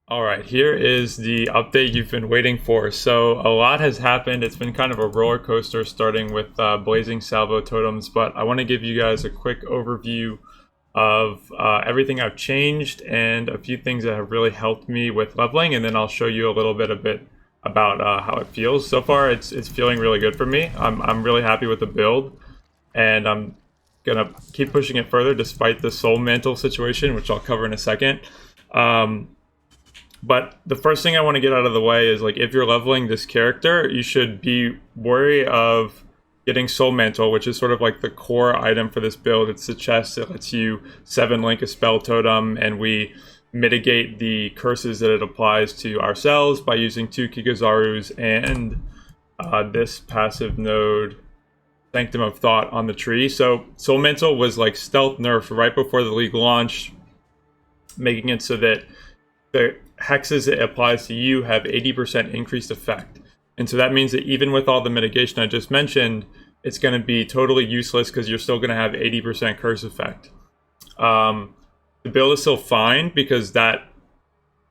All right, here is the update you've been waiting for. So a lot has happened. It's been kind of a roller coaster starting with blazing Salvo Totems, but I want to give you guys a quick overview of everything I've changed and a few things that have really helped me with leveling, and then I'll show you a little bit about how it feels. So far, it's feeling really good for me. I'm really happy with the build, and I'm gonna keep pushing it further despite the Soul Mantle situation, which I'll cover in a second. But the first thing I want to get out of the way is, like, if you're leveling this character, you should be wary of getting Soul Mantle, which is sort of like the core item for this build. It's the chest that lets you 7-link a spell totem, and we mitigate the curses that it applies to ourselves by using 2 Kikazarus and this passive node, Sanctum of Thought, on the tree. So Soul Mantle was like stealth nerf right before the league launched, making it so that the hexes it applies to you have 80% increased effect. And so that means that even with all the mitigation I just mentioned, it's going to be totally useless because you're still going to have 80% curse effect. The build is still fine because that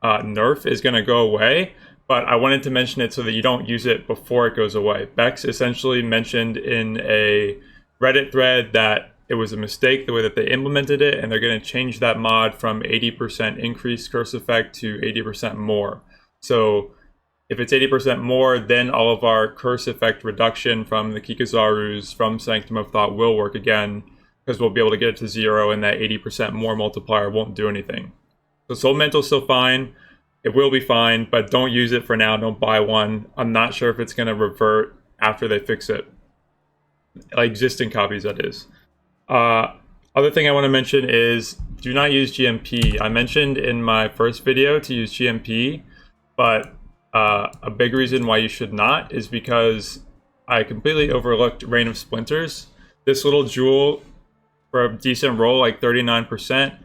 nerf is going to go away, but I wanted to mention it so that you don't use it before it goes away. Bex essentially mentioned in a Reddit thread that it was a mistake the way that they implemented it, and they're going to change that mod from 80% increased curse effect to 80% more. So if it's 80% more, then all of our curse effect reduction from the Kikazarus, from Sanctum of Thought, will work again, because we'll be able to get it to 0, and that 80% more multiplier won't do anything. So Soul Mantle is still fine. It will be fine, but don't use it for now. Don't buy one. I'm not sure if it's going to revert after they fix it. Like existing copies, that is. Other thing I want to mention is do not use GMP. I mentioned in my first video to use GMP, but a big reason why you should not is because I completely overlooked Rain of Splinters. This little jewel for a decent roll, like 39%,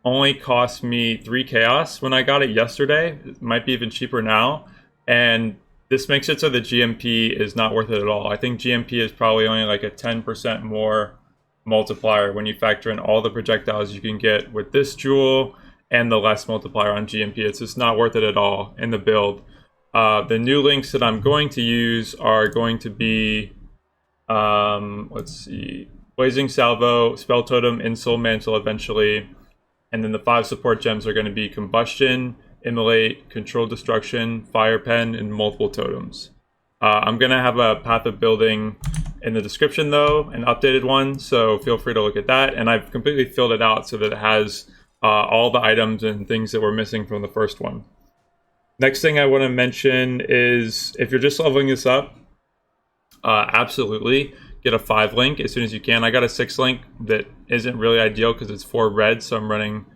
only cost me 3 chaos when I got it yesterday. It might be even cheaper now, and this makes it so that GMP is not worth it at all. I think GMP is probably only like a 10% more multiplier when you factor in all the projectiles you can get with this jewel and the less multiplier on GMP. It's just not worth it at all in the build. The new links that I'm going to use are going to be, let's see, Blazing Salvo, Spell Totem, and Soul Mantle eventually. And then the 5 support gems are going to be Combustion, Immolate, Controlled Destruction, Fire Pen, and multiple totems. I'm going to have a path of building in the description, though, an updated one, so feel free to look at that. And I've completely filled it out so that it has all the items and things that were missing from the first one. Next thing I want to mention is if you're just leveling this up, absolutely get a 5 link as soon as you can. I got a 6 link that isn't really ideal because it's 4 red, so I'm running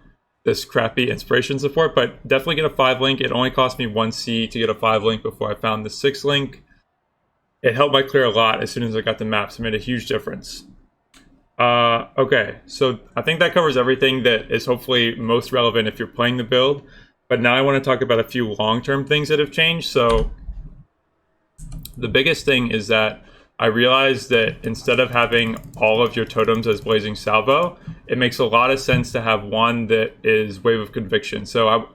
this crappy inspiration support, but definitely get a 5 link. It only cost me 1 C to get a 5 link before I found the 6 link. It helped my clear a lot as soon as I got the maps. It made a huge difference. Okay, so I think that covers everything that is hopefully most relevant if you're playing the build. But now I want to talk about a few long-term things that have changed. So the biggest thing is that I realized that instead of having all of your totems as Blazing Salvo, it makes a lot of sense to have one that is Wave of Conviction. So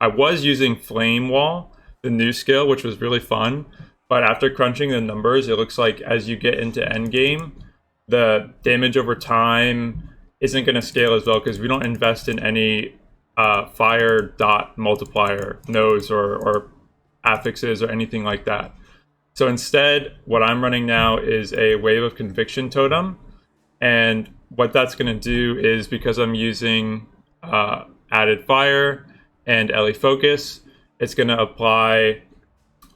I was using Flame Wall, the new skill, which was really fun. But after crunching the numbers, it looks like as you get into endgame, the damage over time isn't going to scale as well because we don't invest in any fire dot multiplier nodes or affixes or anything like that. So instead, what I'm running now is a Wave of Conviction totem. And what that's going to do is, because I'm using added fire and LE focus, it's going to apply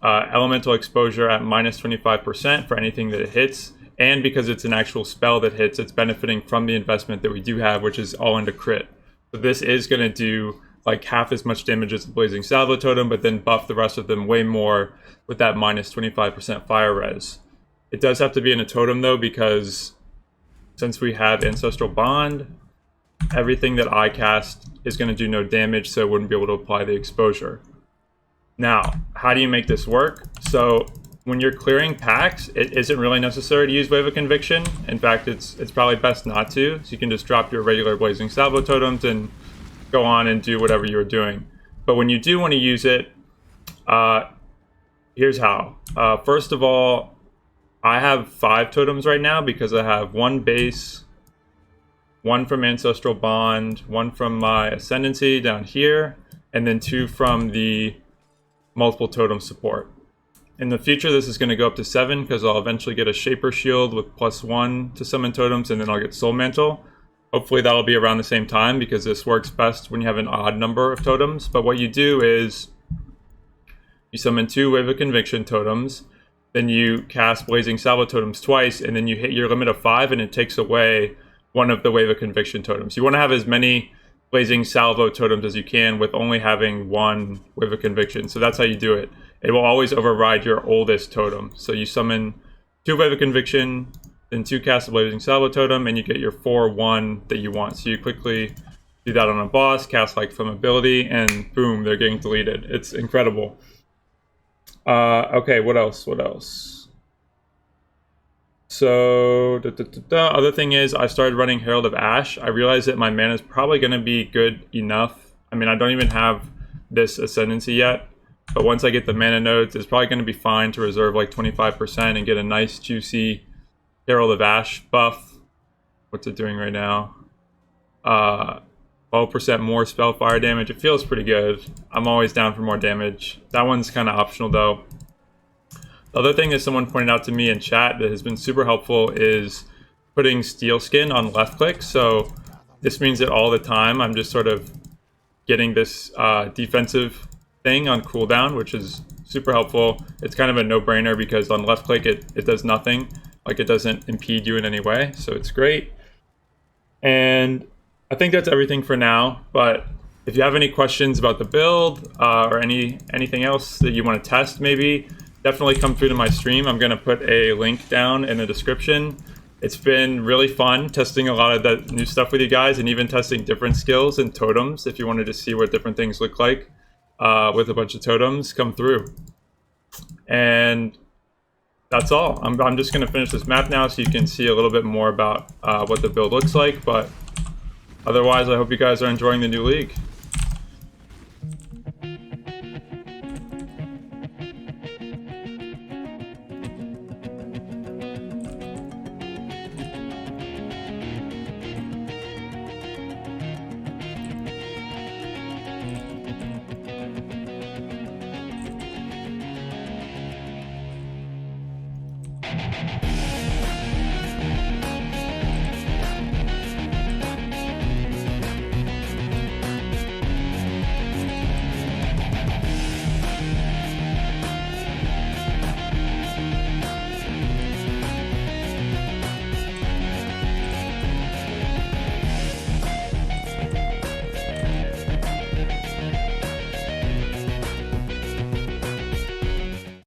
elemental exposure at minus 25% for anything that it hits. And because it's an actual spell that hits, it's benefiting from the investment that we do have, which is all into crit. So this is going to do like half as much damage as the Blazing Salvo totem, but then buff the rest of them way more with that minus 25% fire res. It does have to be in a totem though, because since we have Ancestral Bond, everything that I cast is going to do no damage, so it wouldn't be able to apply the exposure. Now, how do you make this work? So when you're clearing packs, it isn't really necessary to use Wave of Conviction. In fact, it's probably best not to. So you can just drop your regular Blazing Salvo totems and go on and do whatever you're doing. But when you do want to use it, here's how. First of all, I have 5 totems right now because I have 1 base, 1 from Ancestral Bond, 1 from my Ascendancy down here, and then 2 from the multiple totem support. In the future, this is going to go up to 7 because I'll eventually get a Shaper Shield with +1 to summon totems, and then I'll get Soul Mantle. Hopefully that'll be around the same time because this works best when you have an odd number of totems. But what you do is you summon 2 Wave of Conviction totems, then you cast Blazing Salvo Totems twice, and then you hit your limit of 5 and it takes away 1 of the Wave of Conviction totems. You want to have as many Blazing Salvo Totems as you can with only having 1 Wave of Conviction. So that's how you do it. It will always override your oldest totem. So you summon 2 Wave of Conviction, then 2 cast a Blazing Salvo Totem, and you get your 4/1 that you want. So you quickly do that on a boss, cast like Flammability, and boom, they're getting deleted. It's incredible. Okay, what else? So, other thing is, I started running Herald of Ash. I realized that my mana is probably going to be good enough. I mean, I don't even have this Ascendancy yet, but once I get the mana nodes, it's probably going to be fine to reserve like 25% and get a nice, juicy Herald of Ash buff. What's it doing right now? 12% more Spellfire damage. It feels pretty good. I'm always down for more damage. That one's kind of optional though. The other thing that someone pointed out to me in chat that has been super helpful is putting Steel Skin on left click. So this means that all the time I'm just sort of getting this defensive thing on cooldown, which is super helpful. It's kind of a no-brainer because on left click it does nothing. Like it doesn't impede you in any way. So it's great. And I think that's everything for now. But if you have any questions about the build or anything else that you want to test maybe, definitely come through to my stream. I'm going to put a link down in the description. It's been really fun testing a lot of that new stuff with you guys and even testing different skills and totems. If you wanted to see what different things look like with a bunch of totems, come through. And that's all. I'm just going to finish this map now so you can see a little bit more about what the build looks like. But otherwise, I hope you guys are enjoying the new league.